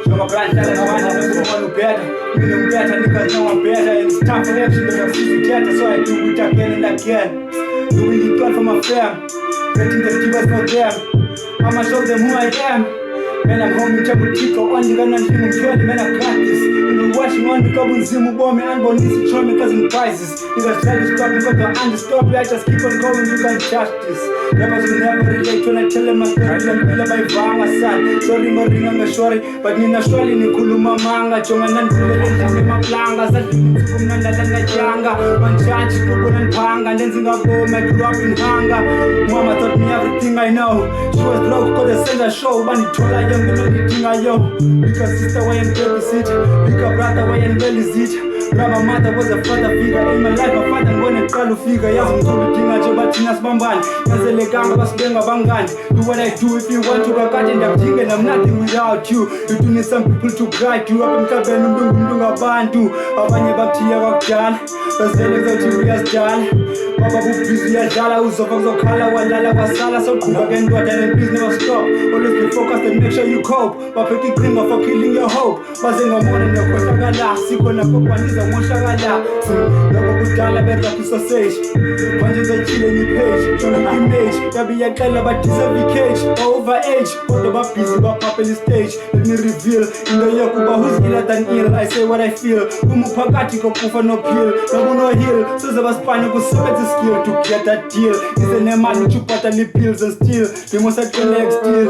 Noma brand tell no one has no one better. You know better because no one better. It's time for action to have season better, so I do it again and again. Doing it all for my fam. Getting the divas for them. I'ma show them who I am. Man, I'm home in Chabutika, only gonna dream mkweli, man, I got this. You know, watching on the couple zimu bomb me and bonisi try me cause in prizes. You guys try to stop me, but I understop you, I just keep on going, you can't touch this. Rappers will never relate when I tell them my story, like Mila by Vanga son. Sorry, Maringa, I'm sorry, but Nina Shwali, Nikuluma Manga, Jonga Nankulele, my planga, Zakum Nanda Janga, Manchach, Kubu and Panga, and then Singapore, I grew up in hunger. Mama taught me everything I know. She was broke, cause the center show, money told I young, you know, the yo. Because sister, why I'm babysit, bigger brother, why I'm belly sit. Grandma mother was a father figure in my life, a father when a trial figure. Yes, I'm told you, Jobatina Bamban, Yazeleganga, Basbenga Bangan. Do what I do if you want to rock out in the king, and I'm nothing without you. You do need some people to guide you up in Kabenunga Bandu. Abanya Baptia Wakjan, the Zeleg of Julia's Jan. Baba busy as Dala, who's of Okala, Walala, Wasala, so cool again, what and please never stop. Always be focused and make sure you cope. But picky criminal for killing your hope. Buzzing on morning, your Kosagala, Sikona Popaniza, Moshagala. Never good dollar, better to sausage. Punches are chilling your page, showing image. There be a color, but it's a cage. Over age, what about busy, but up in the stage. Let me reveal in the Yakuba who's iller than ill. I say what I feel. Umupagati, Kokufa, no pill. No hill, so there was Spanish, skill to get that deal. Is the name man to put any pills and steal. They must have the next deal.